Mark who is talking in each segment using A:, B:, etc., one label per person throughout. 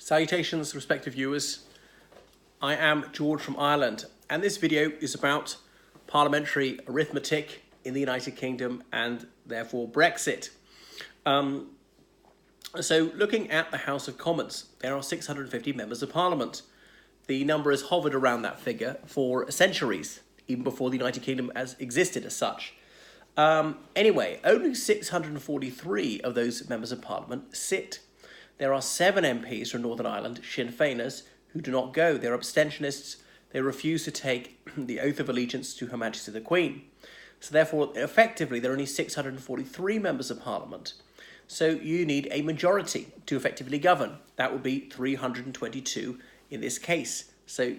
A: Salutations, respective viewers. I am George from Ireland, and this video is about parliamentary arithmetic in the United Kingdom and therefore Brexit. So looking at the House of Commons, there are 650 members of Parliament. The number has hovered around that figure for centuries, even before the United Kingdom has existed as such. Anyway, only 643 of those members of Parliament sit. There are 7 MPs from Northern Ireland, Sinn Féiners, who do not go. They're abstentionists. They refuse to take the oath of allegiance to Her Majesty the Queen. So therefore, effectively, there are only 643 members of Parliament. So you need a majority to effectively govern. That would be 322 in this case. So,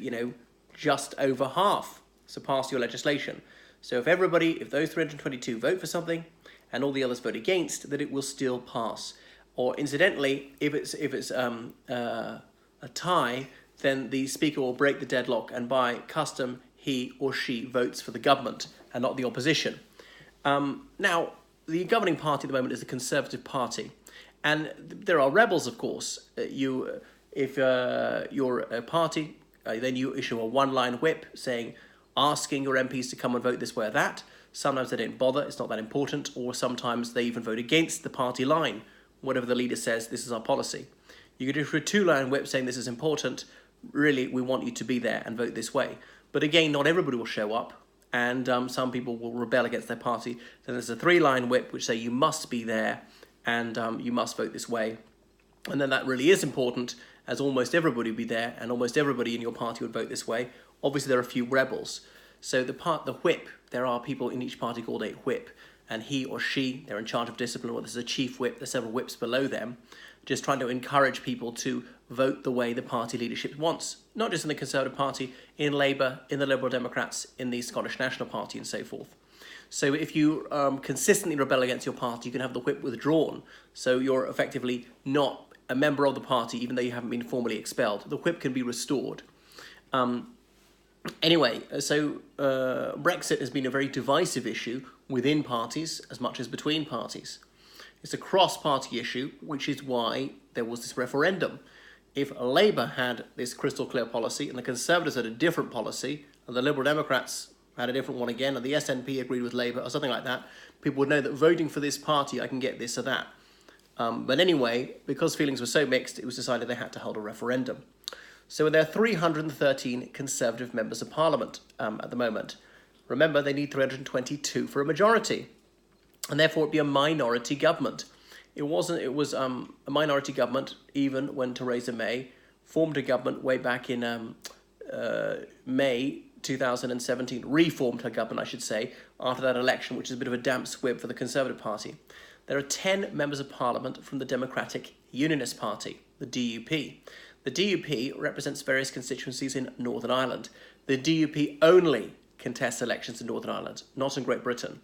A: just over half. So pass your legislation. So if those 322 vote for something and all the others vote against, that it will still pass. Or incidentally, if it's a tie, then the Speaker will break the deadlock and by custom, he or she votes for the government and not the opposition. Now, the governing party at the moment is the Conservative Party. And there are rebels, of course. If you're a party, then you issue a one-line whip asking your MPs to come and vote this way or that. Sometimes they don't bother, it's not that important, or sometimes they even vote against the party line. Whatever the leader says, this is our policy. You could issue a 2-line whip saying this is important, really we want you to be there and vote this way. But again, not everybody will show up, and some people will rebel against their party. Then there's a 3-line whip which say you must be there and you must vote this way. And then that really is important, as almost everybody would be there and almost everybody in your party would vote this way. Obviously there are a few rebels. So the whip, there are people in each party called a whip, and he or she, they're in charge of discipline, or there's a chief whip, there's several whips below them, just trying to encourage people to vote the way the party leadership wants. Not just in the Conservative Party, in Labour, in the Liberal Democrats, in the Scottish National Party and so forth. So if you consistently rebel against your party, you can have the whip withdrawn. So you're effectively not a member of the party, even though you haven't been formally expelled. The whip can be restored. Anyway, so Brexit has been a very divisive issue within parties as much as between parties. It's a cross-party issue, which is why there was this referendum. If Labour had this crystal clear policy and the Conservatives had a different policy and the Liberal Democrats had a different one again and the SNP agreed with Labour or something like that, people would know that voting for this party I can get this or that. But anyway, because feelings were so mixed, it was decided they had to hold a referendum. So there are 313 Conservative members of Parliament at the moment. Remember, they need 322 for a majority, and therefore it'd be a minority government. It was a minority government even when Theresa May formed a government way back in May 2017, reformed her government, I should say, after that election, which is a bit of a damp squib for the Conservative Party. There are 10 members of Parliament from the Democratic Unionist Party, the DUP. The DUP represents various constituencies in Northern Ireland. The DUP only contests elections in Northern Ireland, not in Great Britain.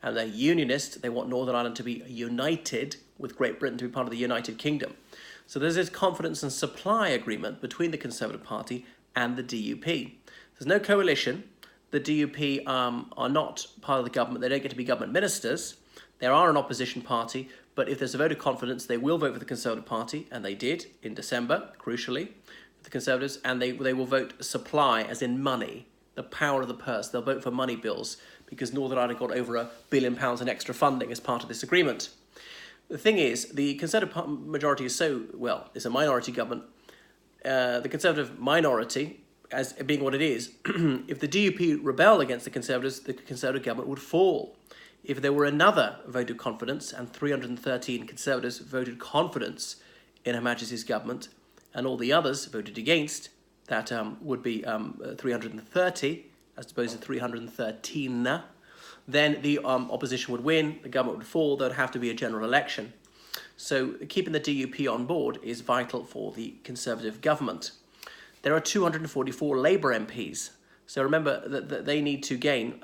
A: And they're unionist. They want Northern Ireland to be united with Great Britain to be part of the United Kingdom. So there's this confidence and supply agreement between the Conservative Party and the DUP. There's no coalition. The DUP are not part of the government. They don't get to be government ministers. There are an opposition party, but if there's a vote of confidence, they will vote for the Conservative Party, and they did in December, crucially, the Conservatives, and they will vote supply, as in money, the power of the purse. They'll vote for money bills, because Northern Ireland got over £1 billion in extra funding as part of this agreement. The thing is, the Conservative majority is it's a minority government. The Conservative minority, as being what it is, if the DUP rebel against the Conservative government would fall. If there were another vote of confidence and 313 Conservatives voted confidence in Her Majesty's government and all the others voted against, that would be 330 as opposed to 313, then the opposition would win, the government would fall, there would have to be a general election. So keeping the DUP on board is vital for the Conservative government. There are 244 Labour MPs. So remember that they need to gain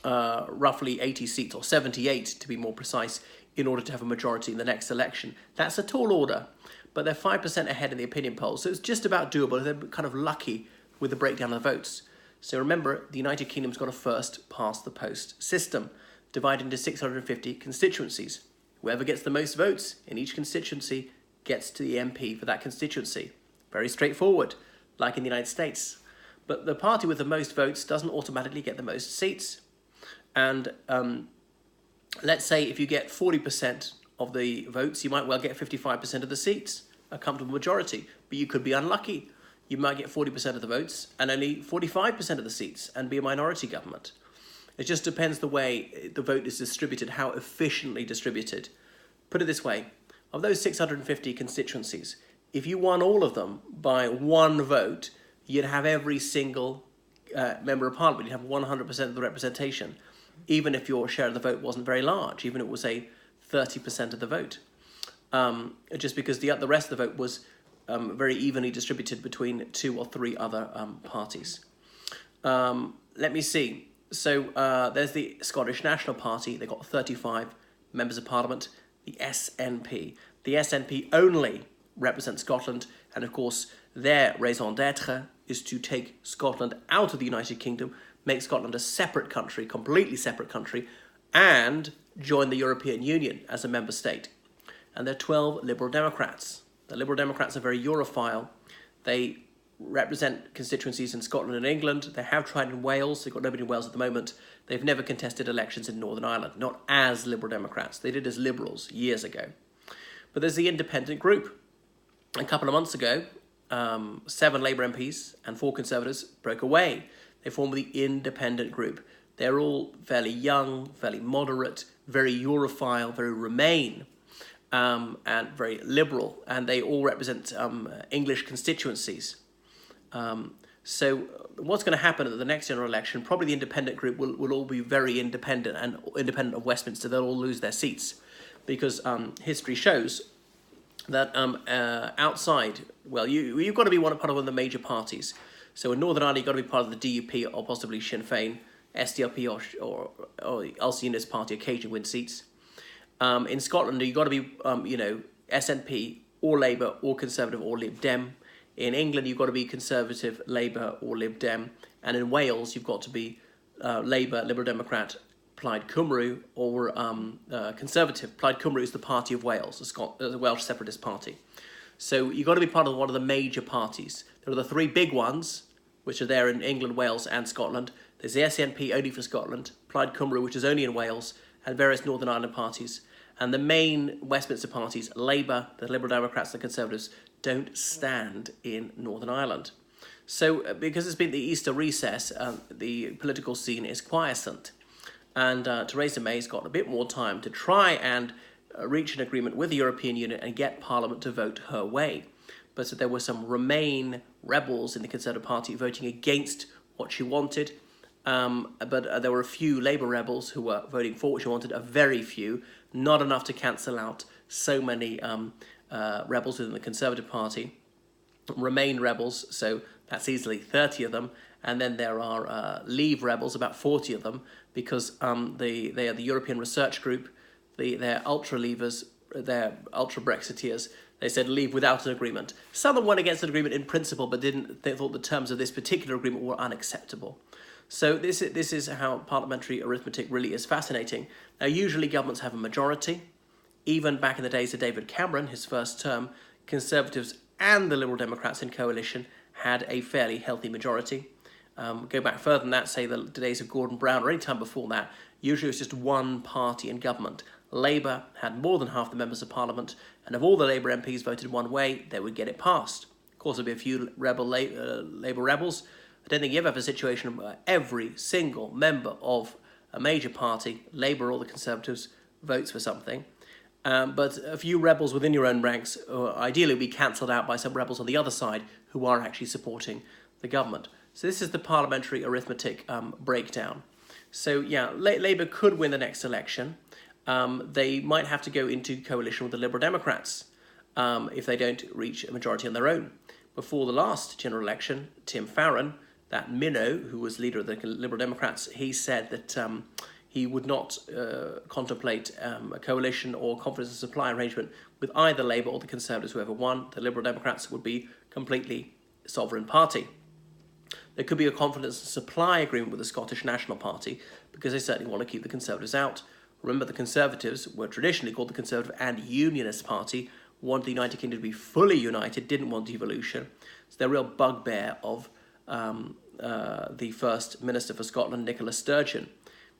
A: roughly 80 seats, or 78 to be more precise, in order to have a majority in the next election. That's a tall order, but they're 5% ahead in the opinion polls, so it's just about doable. They're kind of lucky with the breakdown of the votes. So remember, the United Kingdom's got a first-past-the-post system, divided into 650 constituencies. Whoever gets the most votes in each constituency gets to the MP for that constituency. Very straightforward, like in the United States. But the party with the most votes doesn't automatically get the most seats. And let's say if you get 40% of the votes, you might well get 55% of the seats, a comfortable majority. But you could be unlucky. You might get 40% of the votes and only 45% of the seats and be a minority government. It just depends the way the vote is distributed, how efficiently distributed. Put it this way, of those 650 constituencies, if you won all of them by one vote, you'd have every single member of parliament. You'd have 100% of the representation, even if your share of the vote wasn't very large, even if it was, say, 30% of the vote. Just because the rest of the vote was very evenly distributed between 2 or 3 other parties. Let me see. So there's the Scottish National Party. They've got 35 members of parliament. The SNP. The SNP only represents Scotland, and of course their raison d'etre is to take Scotland out of the United Kingdom, make Scotland a separate country, completely separate country, and join the European Union as a member state. And there are 12 Liberal Democrats. The Liberal Democrats are very Europhile. They represent constituencies in Scotland and England. They have tried in Wales. They've got nobody in Wales at the moment. They've never contested elections in Northern Ireland, not as Liberal Democrats. They did as Liberals years ago. But there's the independent group. A couple of months ago, 7 Labour MPs and 4 Conservatives broke away. They formed the independent group. They're all fairly young, fairly moderate, very Europhile, very Remain, and very liberal, and they all represent English constituencies. So what's going to happen at the next general election, probably the independent group will all be very independent and independent of Westminster. They'll all lose their seats because history shows that outside, well, you've got to be part of one of the major parties. So in Northern Ireland, you've got to be part of the DUP or possibly Sinn Féin, SDLP or Ulster Unionist Party occasionally win seats. In Scotland, you've got to be, SNP or Labour or Conservative or Lib Dem. In England, you've got to be Conservative, Labour or Lib Dem. And in Wales, you've got to be Labour, Liberal Democrat, Plaid Cymru, or Conservative. Plaid Cymru is the Party of Wales, the Welsh separatist party. So you've got to be part of one of the major parties. There are the 3 big ones, which are there in England, Wales and Scotland. There's the SNP only for Scotland, Plaid Cymru, which is only in Wales, and various Northern Ireland parties. And the main Westminster parties, Labour, the Liberal Democrats and the Conservatives, don't stand in Northern Ireland. So because it's been the Easter recess, the political scene is quiescent. And Theresa May's got a bit more time to try and reach an agreement with the European Union and get Parliament to vote her way. But there were some Remain rebels in the Conservative Party voting against what she wanted. But there were a few Labour rebels who were voting for what she wanted, a very few, not enough to cancel out so many rebels within the Conservative Party. Remain rebels, so that's easily 30 of them. And then there are Leave rebels, about 40 of them, because they are the European Research Group, they're ultra-leavers, they're ultra-Brexiteers. They said leave without an agreement. Some of them went against an agreement in principle, but they thought the terms of this particular agreement were unacceptable. So this is how parliamentary arithmetic really is fascinating. Now, usually governments have a majority. Even back in the days of David Cameron, his first term, Conservatives and the Liberal Democrats in coalition had a fairly healthy majority. Go back further than that, say the days of Gordon Brown or any time before that, usually it was just one party in government. Labour had more than half the members of Parliament, and if all the Labour MPs voted one way, they would get it passed. Of course, there'd be a few Labour rebels. I don't think you ever have a situation where every single member of a major party, Labour or the Conservatives, votes for something. But a few rebels within your own ranks ideally will be cancelled out by some rebels on the other side who are actually supporting the government. So this is the parliamentary arithmetic breakdown. So yeah, Labour could win the next election. They might have to go into coalition with the Liberal Democrats if they don't reach a majority on their own. Before the last general election, Tim Farron, that minnow who was leader of the Liberal Democrats, he said that he would not contemplate a coalition or confidence and supply arrangement with either Labour or the Conservatives, whoever won. The Liberal Democrats would be completely sovereign party. There could be a confidence and supply agreement with the Scottish National Party because they certainly want to keep the Conservatives out. Remember, the Conservatives were traditionally called the Conservative and Unionist Party, wanted the United Kingdom to be fully united, didn't want devolution. So they're a real bugbear of the First Minister for Scotland, Nicola Sturgeon.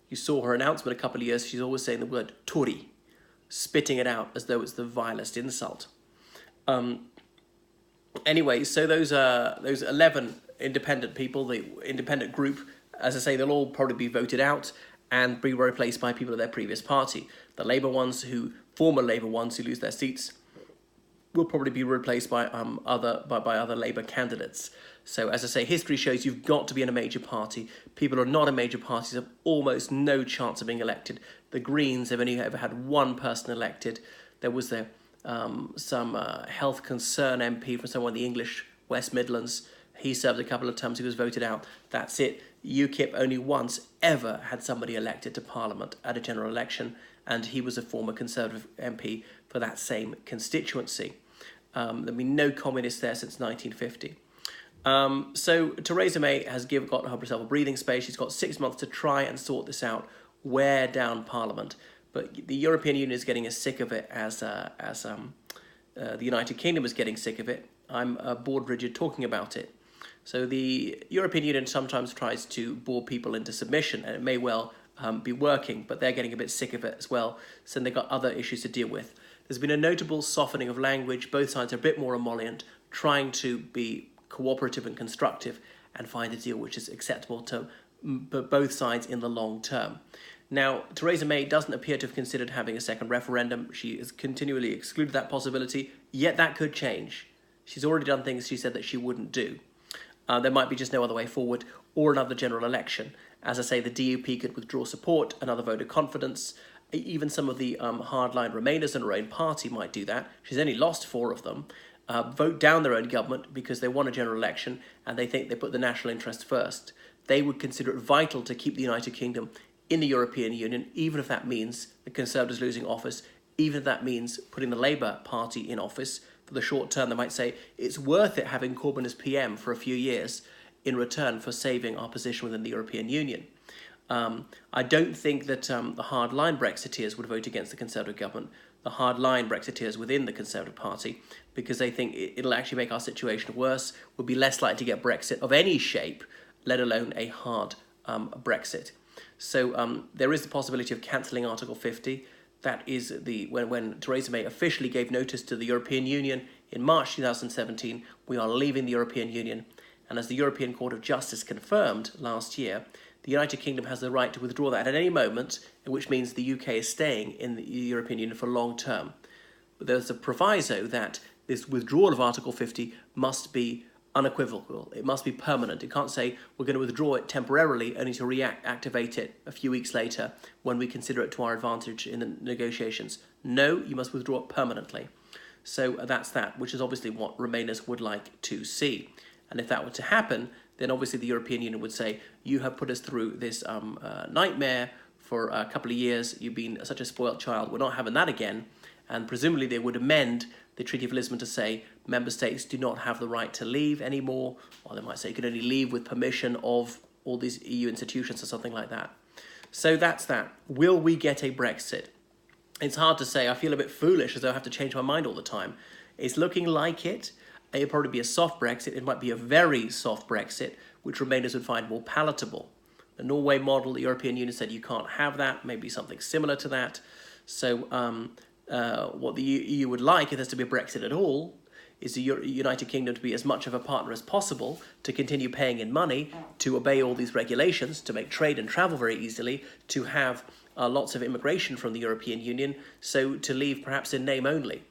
A: You saw her announcement a couple of years, she's always saying the word Tory, spitting it out as though it's the vilest insult. Anyway, so those 11 independent people, the independent group, as I say, they'll all probably be voted out and be replaced by people of their previous party. The former Labour ones who lose their seats will probably be replaced by other Labour candidates. So as I say, history shows you've got to be in a major party. People who are not in major parties have almost no chance of being elected. The Greens have only ever had one person elected. There was some health concern MP from somewhere in the English West Midlands. He served a couple of terms, he was voted out. That's it. UKIP only once ever had somebody elected to Parliament at a general election, and he was a former Conservative MP for that same constituency. There've been no communists there since 1950. So Theresa May has got herself a breathing space. She's got 6 months to try and sort this out, wear down Parliament. But the European Union is getting as sick of it as the United Kingdom is getting sick of it. I'm bored rigid talking about it. So the European Union sometimes tries to bore people into submission, and it may well be working, but they're getting a bit sick of it as well, so they've got other issues to deal with. There's been a notable softening of language. Both sides are a bit more emollient, trying to be cooperative and constructive and find a deal which is acceptable to both sides in the long term. Now, Theresa May doesn't appear to have considered having a second referendum. She has continually excluded that possibility, yet that could change. She's already done things she said that she wouldn't do. There might be just no other way forward, or another general election. As I say, the DUP could withdraw support, another vote of confidence. Even some of the hardline Remainers in her own party might do that. She's only lost 4 of them. Vote down their own government because they want a general election and they think they put the national interest first. They would consider it vital to keep the United Kingdom in the European Union, even if that means the Conservatives losing office, even if that means putting the Labour Party in office. For the short term, they might say it's worth it having Corbyn as PM for a few years in return for saving our position within the European Union. I don't think that the hardline Brexiteers would vote against the Conservative government, the hardline Brexiteers within the Conservative Party, because they think it'll actually make our situation worse, would be less likely to get Brexit of any shape, let alone a hard Brexit. So there is the possibility of cancelling Article 50. That is when Theresa May officially gave notice to the European Union in March 2017, we are leaving the European Union. And as the European Court of Justice confirmed last year, the United Kingdom has the right to withdraw that at any moment, which means the UK is staying in the European Union for long term. But there's a proviso that this withdrawal of Article 50 must be unequivocal. It must be permanent. It can't say we're going to withdraw it temporarily only to reactivate it a few weeks later when we consider it to our advantage in the negotiations. No, you must withdraw it permanently. So that's that, which is obviously what Remainers would like to see. And if that were to happen, then obviously the European Union would say, you have put us through this nightmare for a couple of years. You've been such a spoilt child. We're not having that again. And presumably they would amend the Treaty of Lisbon to say member states do not have the right to leave anymore. Or they might say you can only leave with permission of all these EU institutions or something like that. So that's that. Will we get a Brexit? It's hard to say. I feel a bit foolish as though I have to change my mind all the time. It's looking like it. It'll probably be a soft Brexit. It might be a very soft Brexit, which Remainers would find more palatable. The Norway model, the European Union said you can't have that, maybe something similar to that. So what the EU would like, if there's to be a Brexit at all, is the United Kingdom to be as much of a partner as possible, to continue paying in money, to obey all these regulations, to make trade and travel very easily, to have lots of immigration from the European Union, so to leave perhaps in name only.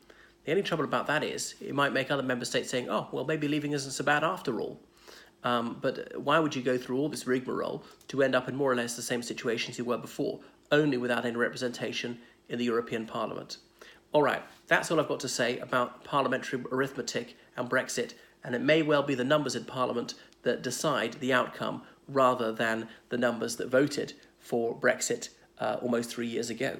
A: The only trouble about that is it might make other member states saying, oh, well, maybe leaving isn't so bad after all. But why would you go through all this rigmarole to end up in more or less the same situations you were before, only without any representation in the European Parliament? All right, that's all I've got to say about parliamentary arithmetic and Brexit, and it may well be the numbers in Parliament that decide the outcome rather than the numbers that voted for Brexit almost 3 years ago.